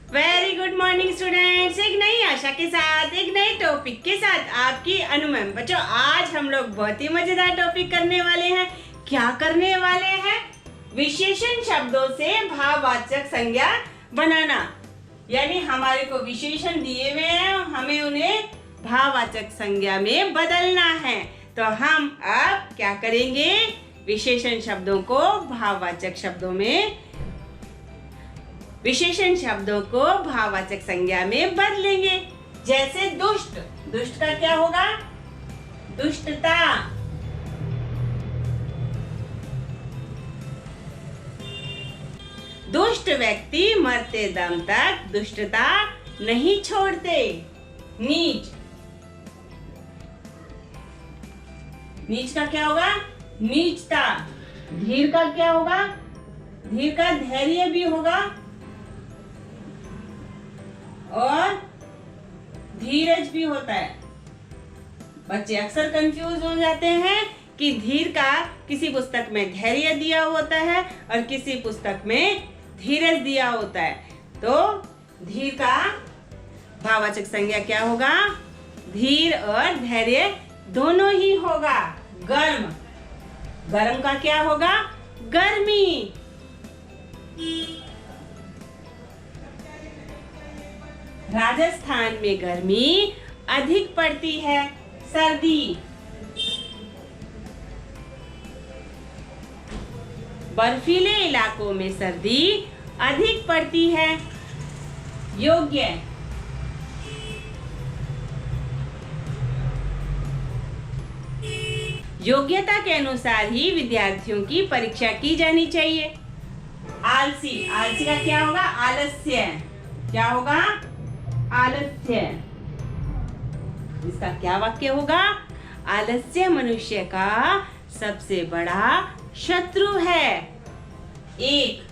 Very good morning students. एक नई आशा के साथ एक नए टॉपिक के साथ आपकी अनु मैम। बच्चों, आज हम लोग बहुत ही मजेदार टॉपिक करने वाले हैं। क्या करने वाले हैं? विशेषण शब्दों से भाववाचक संज्ञा बनाना। यानी हमारे को विशेषण दिए हुए हैं, हमें उन्हें भाववाचक संज्ञा में बदलना है। तो हम अब क्या करेंगे? विशेषण शब्दों को भाववाचक शब्दों में विशेषण शब्दों को भाववाचक संज्ञा में बदलेंगे। जैसे दुष्ट, दुष्ट का क्या होगा? दुष्टता। दुष्ट व्यक्ति मरते दम तक दुष्टता नहीं छोड़ते। नीच, नीच का क्या होगा? नीचता। धीर का क्या होगा? धीर का धैर्य भी होगा और धीरज भी होता है। बच्चे अक्सर कंफ्यूज हो जाते हैं कि धीर का किसी पुस्तक में धैर्य दिया होता है और किसी पुस्तक में धीरज दिया होता है। तो धीर का भाववाचक संज्ञा क्या होगा? धीर और धैर्य दोनों ही होगा। गर्म, गर्म का क्या होगा? गर्मी। राजस्थान में गर्मी अधिक पड़ती है। सर्दी। बर्फीले इलाकों में सर्दी अधिक पड़ती है। योग्य, योग्यता के अनुसार ही विद्यार्थियों की परीक्षा की जानी चाहिए। आलसी, आलसी का क्या होगा? आलस्य। क्या होगा? आलस्य। इसका क्या वाक्य होगा? आलस्य मनुष्य का सबसे बड़ा शत्रु है। एक,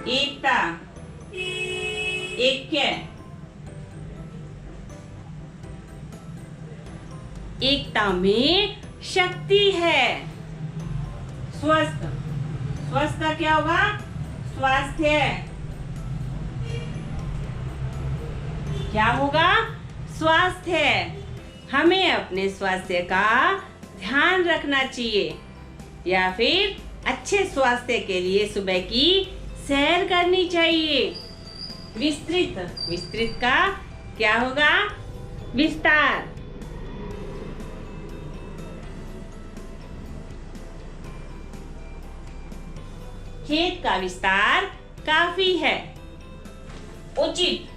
एकता, ऐक्य, एकता में शक्ति है। स्वस्थ, स्वस्थ का क्या होगा? स्वास्थ्य। क्या होगा? स्वास्थ्य। हमें अपने स्वास्थ्य का ध्यान रखना चाहिए या फिर अच्छे स्वास्थ्य के लिए सुबह की सैर करनी चाहिए। विस्तृत, विस्तृत का क्या होगा? विस्तार। खेत का विस्तार काफी है। उचित,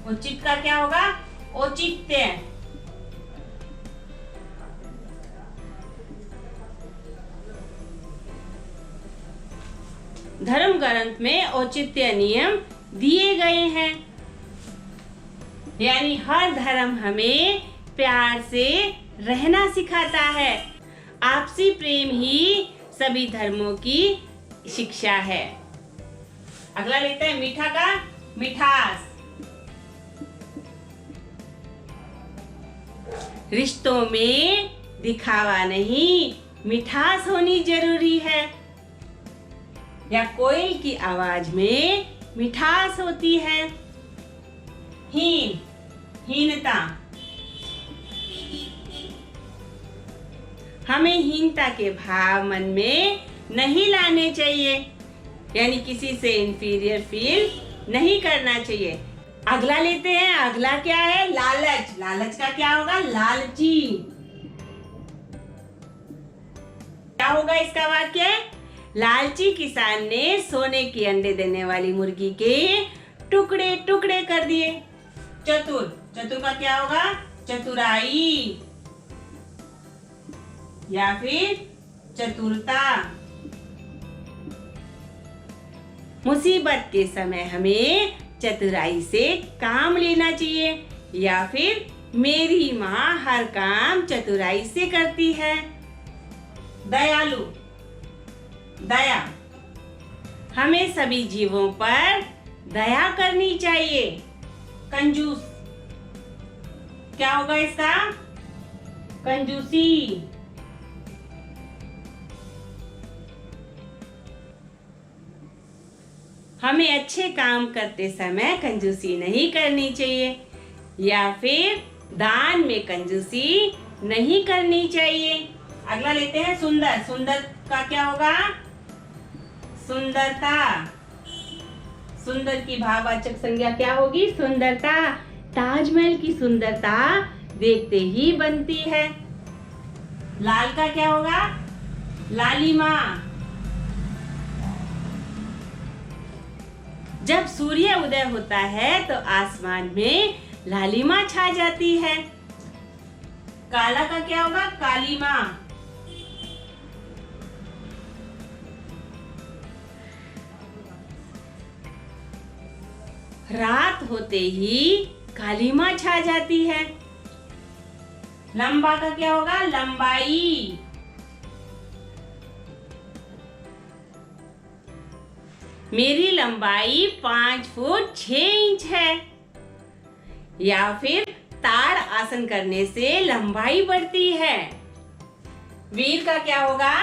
उचित का क्या होगा? औचित्य। धर्म ग्रंथ में औचित्य नियम दिए गए हैं। यानी हर धर्म हमें प्यार से रहना सिखाता है। आपसी प्रेम ही सभी धर्मों की शिक्षा है। अगला लेते हैं मीठा का मिठास। रिश्तों में दिखावा नहीं, मिठास होनी जरूरी है। या कोयल की आवाज में मिठास होती है। हीन, हीनता। हमें हीनता के भाव मन में नहीं लाने चाहिए। यानी किसी से इंफीरियर फील नहीं करना चाहिए। अगला लेते हैं। अगला क्या है? लालच। लालच का क्या होगा? लालची। क्या होगा इसका वाक्य? लालची किसान ने सोने के अंडे देने वाली मुर्गी के टुकड़े टुकड़े कर दिए। चतुर, चतुर का क्या होगा? चतुराई या फिर चतुरता। मुसीबत के समय हमें चतुराई से काम लेना चाहिए या फिर मेरी माँ हर काम चतुराई से करती है। दयालु, दया। हमें सभी जीवों पर दया करनी चाहिए। कंजूस, क्या होगा इसका? कंजूसी। हमें अच्छे काम करते समय कंजूसी नहीं करनी चाहिए, या फिर दान में कंजूसी नहीं करनी चाहिए। अगला लेते हैं सुंदर। सुंदर का क्या होगा? सुंदरता। सुंदर की भाववाचक संज्ञा क्या होगी? सुंदरता। ताजमहल की सुंदरता देखते ही बनती है। लाल का क्या होगा? लालिमा। जब सूर्य उदय होता है तो आसमान में लालिमा छा जाती है। काला का क्या होगा? कालीमा। रात होते ही कालीमा छा जाती है। लंबा का क्या होगा? लंबाई। मेरी लंबाई 5 फुट 6 इंच है। या फिर ताड़ आसन करने से लंबाई बढ़ती है। वीर का क्या होगा?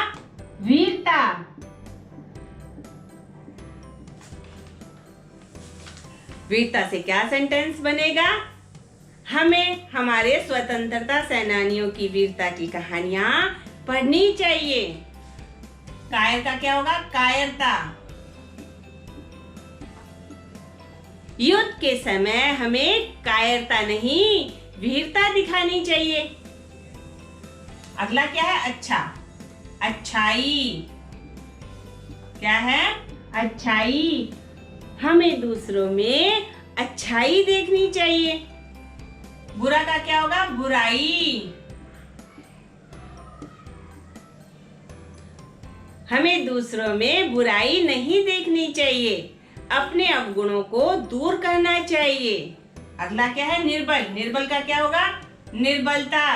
वीरता। वीरता से क्या सेंटेंस बनेगा? हमें हमारे स्वतंत्रता सेनानियों की वीरता की कहानियां पढ़नी चाहिए। कायर का क्या होगा? कायरता। युद्ध के समय हमें कायरता नहीं वीरता दिखानी चाहिए। अगला क्या है? अच्छा। अच्छाई। क्या है? अच्छाई। हमें दूसरों में अच्छाई देखनी चाहिए। बुरा का क्या होगा? बुराई। हमें दूसरों में बुराई नहीं देखनी चाहिए, अपने अवगुणों को दूर करना चाहिए। अगला क्या है? निर्बल। निर्बल का क्या होगा? निर्बलता।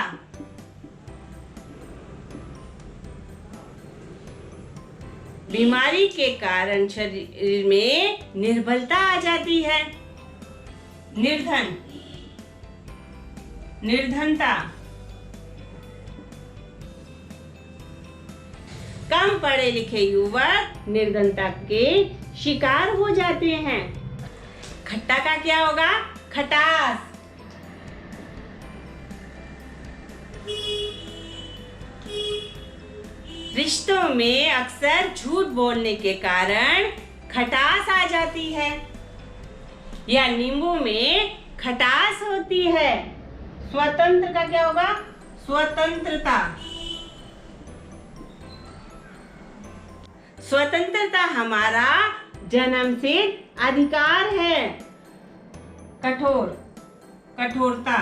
बीमारी के कारण शरीर में निर्बलता आ जाती है। निर्धन। निर्धनता। कम पढ़े लिखे युवक निर्धनता के शिकार हो जाते हैं। खट्टा का क्या होगा? खटास। रिश्तों में अक्सर झूठ बोलने के कारण खटास आ जाती है, या नींबू में खटास होती है। स्वतंत्र का क्या होगा? स्वतंत्रता। स्वतंत्रता हमारा जन्मसिद्ध अधिकार है। कठोर। कठोरता।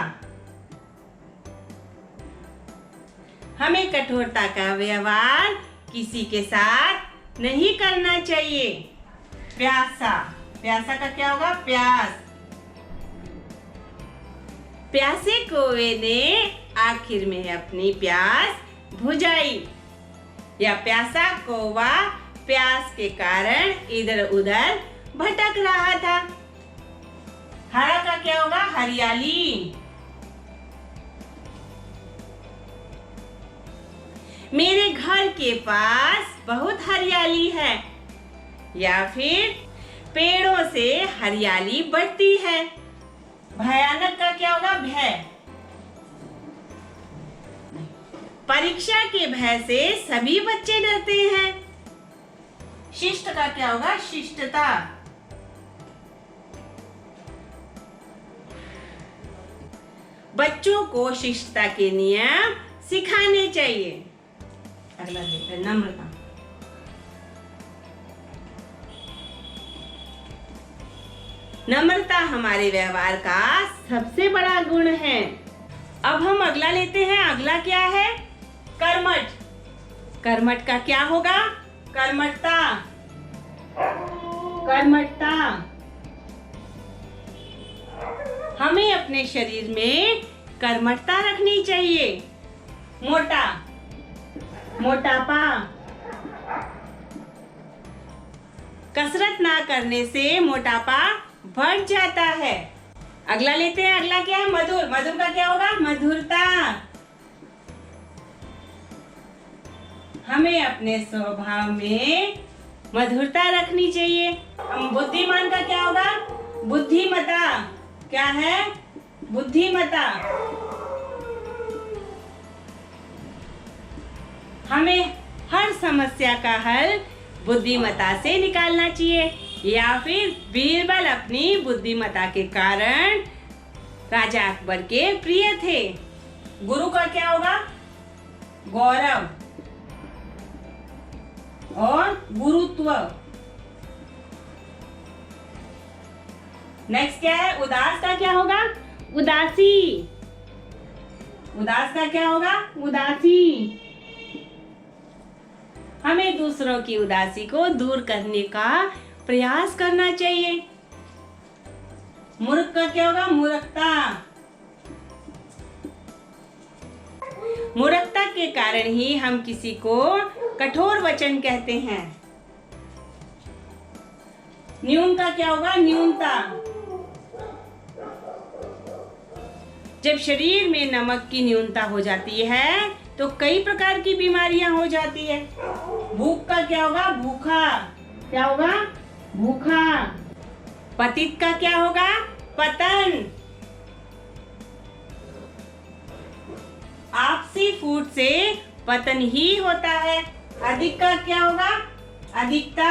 हमें कठोरता का व्यवहार किसी के साथ नहीं करना चाहिए। प्यासा। प्यासा का क्या होगा? प्यास। प्यासे कौवे ने आखिर में अपनी प्यास बुझाई, या प्यासा कौवा प्यास के कारण इधर उधर भटक रहा था। हरा का क्या होगा? हरियाली। मेरे घर के पास बहुत हरियाली है, या फिर पेड़ों से हरियाली बढ़ती है। भयानक का क्या होगा? भय। परीक्षा के भय से सभी बच्चे डरते हैं। शिष्ट का क्या होगा? शिष्टता। बच्चों को शिष्टता के नियम सिखाने चाहिए। अगला देखते हैं नम्रता। नम्रता हमारे व्यवहार का सबसे बड़ा गुण है। अब हम अगला लेते हैं। अगला क्या है? कर्मठ। कर्मठ का क्या होगा? कर्मठता। कर्मठता। हमें अपने शरीर में कर्मठता रखनी चाहिए। मोटा। मोटापा। कसरत ना करने से मोटापा बढ़ जाता है। अगला लेते हैं। अगला क्या है? मधुर। मधुर का क्या होगा? मधुरता। हमें अपने स्वभाव में मधुरता रखनी चाहिए। बुद्धिमान का क्या होगा? बुद्धिमता। क्या है? बुद्धिमता। हमें हर समस्या का हल बुद्धिमता से निकालना चाहिए, या फिर बीरबल अपनी बुद्धिमता के कारण राजा अकबर के प्रिय थे। गुरु का क्या होगा? गौरव और गुरुत्व। नेक्स्ट क्या है? उदास का क्या होगा? उदासी। उदास का क्या होगा? उदासी। हमें दूसरों की उदासी को दूर करने का प्रयास करना चाहिए। मूर्ख का क्या होगा? मूर्खता। मूर्खता के कारण ही हम किसी को कठोर वचन कहते हैं। न्यून का क्या होगा? न्यूनता। जब शरीर में नमक की न्यूनता हो जाती है तो कई प्रकार की बीमारियां हो जाती है। भूख का क्या होगा? भूखा। क्या होगा? भूखा। पतित का क्या होगा? पतन। आपसी फूट से पतन ही होता है। अधिक का क्या होगा? अधिकता।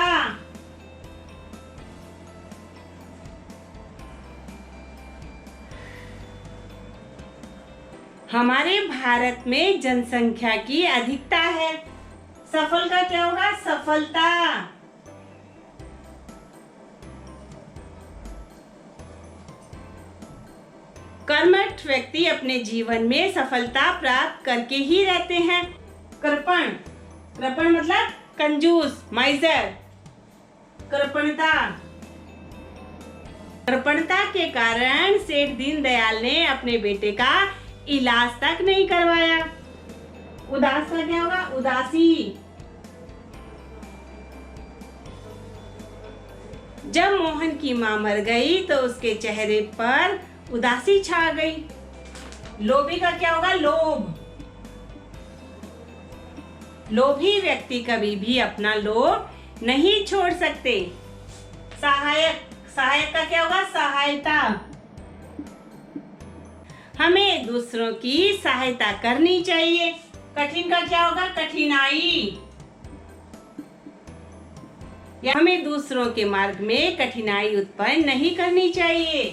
हमारे भारत में जनसंख्या की अधिकता है। सफल का क्या होगा? सफलता। कर्मठ व्यक्ति अपने जीवन में सफलता प्राप्त करके ही रहते हैं। कृपण। कृपण मतलब कंजूस, माइजर। कृपणता। कृपणता के कारण सेठ दीनदयाल ने अपने बेटे का इलाज तक नहीं करवाया। उदास का क्या होगा? उदासी। जब मोहन की मां मर गई तो उसके चेहरे पर उदासी छा गई। लोभी का क्या होगा? लोभ। लोभी व्यक्ति कभी भी अपना लोभ नहीं छोड़ सकते। सहायक। सहायक का क्या होगा? सहायता। हमें दूसरों की सहायता करनी चाहिए। कठिन का क्या होगा? कठिनाई। या हमें दूसरों के मार्ग में कठिनाई उत्पन्न नहीं करनी चाहिए।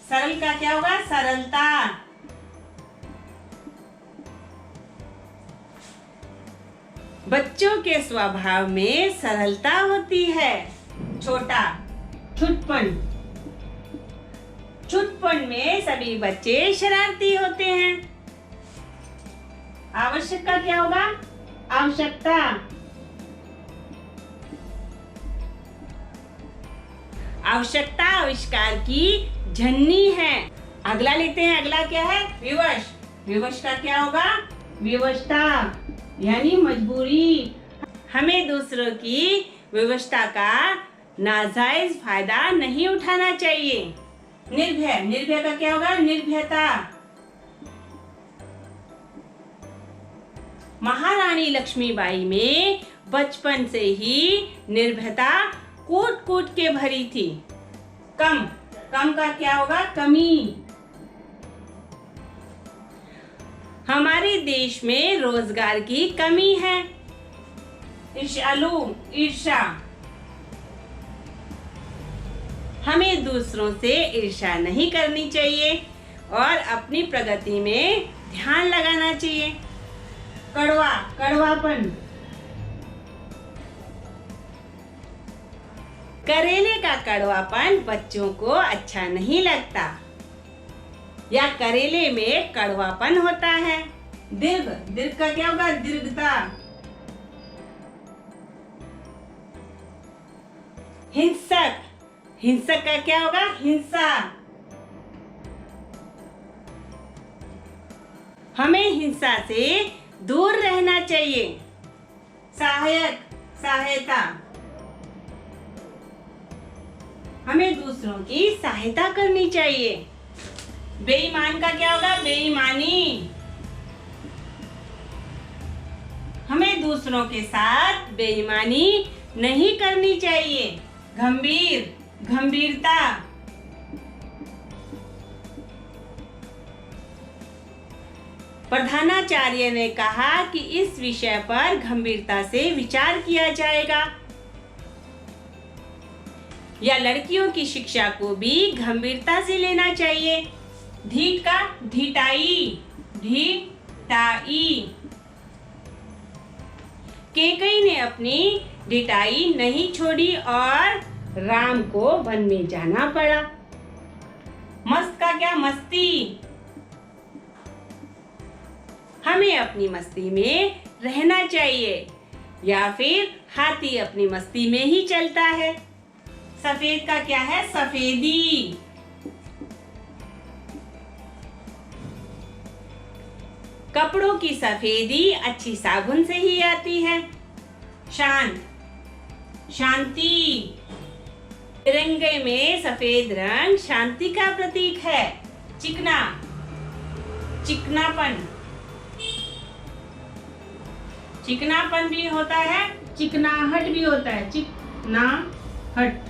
सरल का क्या होगा? सरलता। बच्चों के स्वभाव में सरलता होती है। छोटा। छुटपन। छुटपन में सभी बच्चे शरारती होते हैं। आवश्यक का क्या होगा? आवश्यकता। आवश्यकता आविष्कार की जननी है। अगला लेते हैं। अगला क्या है? विवश। विवश का क्या होगा? विवशता यानी मजबूरी। हमें दूसरों की विवशता का नाजायज फायदा नहीं उठाना चाहिए। निर्भय। निर्भय का क्या होगा? निर्भयता। महारानी लक्ष्मीबाई में बचपन से ही निर्भयता कूट कूट के भरी थी। कम। कम का क्या होगा? कमी। हमारे देश में रोजगार की कमी है। ईर्ष्यालु। ईर्ष्या। हमें दूसरों से ईर्ष्या नहीं करनी चाहिए और अपनी प्रगति में ध्यान लगाना चाहिए। कड़वा। कड़वापन। करेले का कड़वापन बच्चों को अच्छा नहीं लगता, या करेले में कड़वापन होता है। दीर्घ। दीर्घ का क्या होगा? दीर्घता। हिंसक। हिंसक का क्या होगा? हिंसा। हमें हिंसा से दूर रहना चाहिए। सहायक। सहायता। हमें दूसरों की सहायता करनी चाहिए। बेईमान का क्या होगा? बेईमानी। हमें दूसरों के साथ बेईमानी नहीं करनी चाहिए। गंभीर, गंभीरता। प्रधानाचार्य ने कहा कि इस विषय पर गंभीरता से विचार किया जाएगा। या लड़कियों की शिक्षा को भी गंभीरता से लेना चाहिए। ढीठ का ढिठाई, ढिठाई। कैकेयी ने अपनी ढिठाई नहीं छोड़ी और राम को वन में जाना पड़ा। मस्त का क्या, मस्ती। हमें अपनी मस्ती में रहना चाहिए। या फिर हाथी अपनी मस्ती में ही चलता है। सफेद का क्या है, सफेदी। कपड़ों की सफेदी अच्छी साबुन से ही आती है। शांत, शांति। तिरंगे में सफेद रंग शांति का प्रतीक है। चिकना, चिकनापन। चिकनापन भी होता है, चिकनाहट भी होता है, चिकनाहट।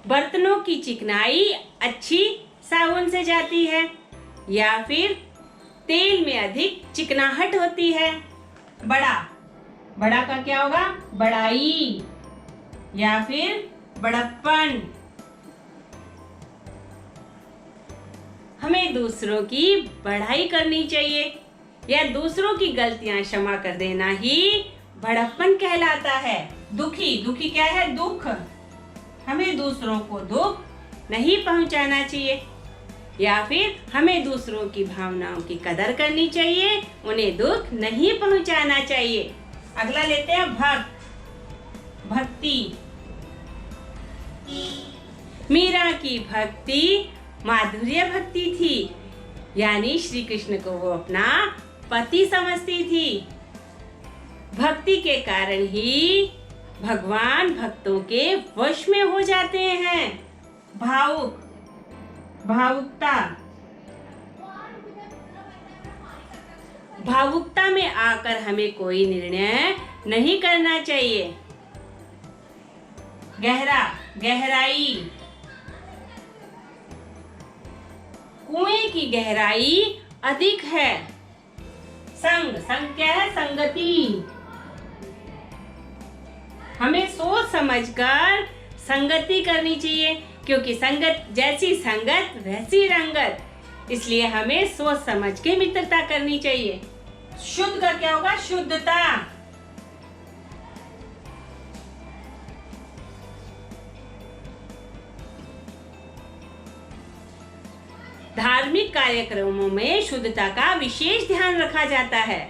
बर्तनों की चिकनाई अच्छी साबुन से जाती है। या फिर तेल में अधिक चिकनाहट होती है। बड़ा, बड़ा का क्या होगा, बड़ाई या फिर बड़प्पन। हमें दूसरों की बढ़ाई करनी चाहिए या दूसरों की गलतियां क्षमा कर देना ही बड़प्पन कहलाता है। दुखी, दुखी क्या है, दुख। हमें दूसरों को दुख नहीं पहुंचाना चाहिए। या फिर हमें दूसरों की भावनाओं की कदर करनी चाहिए, उन्हें दुख नहीं पहुंचाना चाहिए। अगला लेते हैं भक्त, भक्ति। मीरा की भक्ति माधुर्य भक्ति थी, यानी श्री कृष्ण को वो अपना पति समझती थी। भक्ति के कारण ही भगवान भक्तों के वश में हो जाते हैं। भावुक, भावुकता। भावुकता में आकर हमें कोई निर्णय नहीं करना चाहिए। गहरा, गहराई। कुएं की गहराई अधिक है। संग, संग क्या है, संगति। हमें सोच समझकर संगति करनी चाहिए, क्योंकि संगत जैसी संगत वैसी रंगत। इसलिए हमें सोच समझ के मित्रता करनी चाहिए। शुद्ध का क्या होगा, शुद्धता। धार्मिक कार्यक्रमों में शुद्धता का विशेष ध्यान रखा जाता है।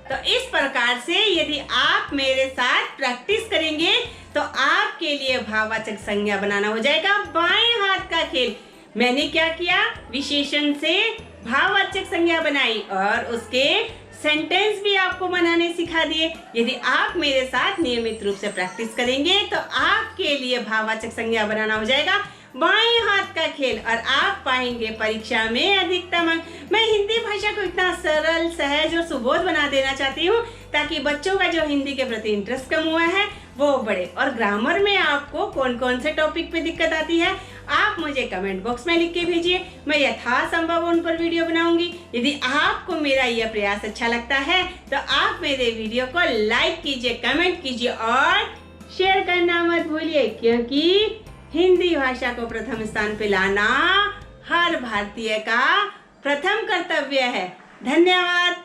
तो इस प्रकार से यदि आप मेरे साथ प्रैक्टिस करेंगे तो आपके लिए भाववाचक संज्ञा बनाना हो जाएगा बाएं हाथ का खेल। मैंने क्या किया, विशेषण से भाववाचक संज्ञा बनाई और उसके सेंटेंस भी आपको बनाने सिखा दिए। यदि आप मेरे साथ नियमित रूप से प्रैक्टिस करेंगे तो आपके लिए भाववाचक संज्ञा बनाना हो जाएगा बाएं हाथ का खेल और आप पाएंगे परीक्षा में अधिकतम अंक। मैं हिंदी भाषा को इतना सरल, सहज और सुबोध बना देना चाहती हूँ ताकि बच्चों का जो हिंदी के प्रति इंटरेस्ट कम हुआ है वो बढ़े। और ग्रामर में आपको कौन कौन से टॉपिक पे दिक्कत आती है आप मुझे कमेंट बॉक्स में लिख के भेजिए। मैं यथासंभव उन पर वीडियो बनाऊंगी। यदि आपको मेरा यह प्रयास अच्छा लगता है तो आप मेरे वीडियो को लाइक कीजिए, कमेंट कीजिए और शेयर करना मत भूलिए, क्योंकि हिंदी भाषा को प्रथम स्थान पे लाना हर भारतीय का प्रथम कर्तव्य है। धन्यवाद।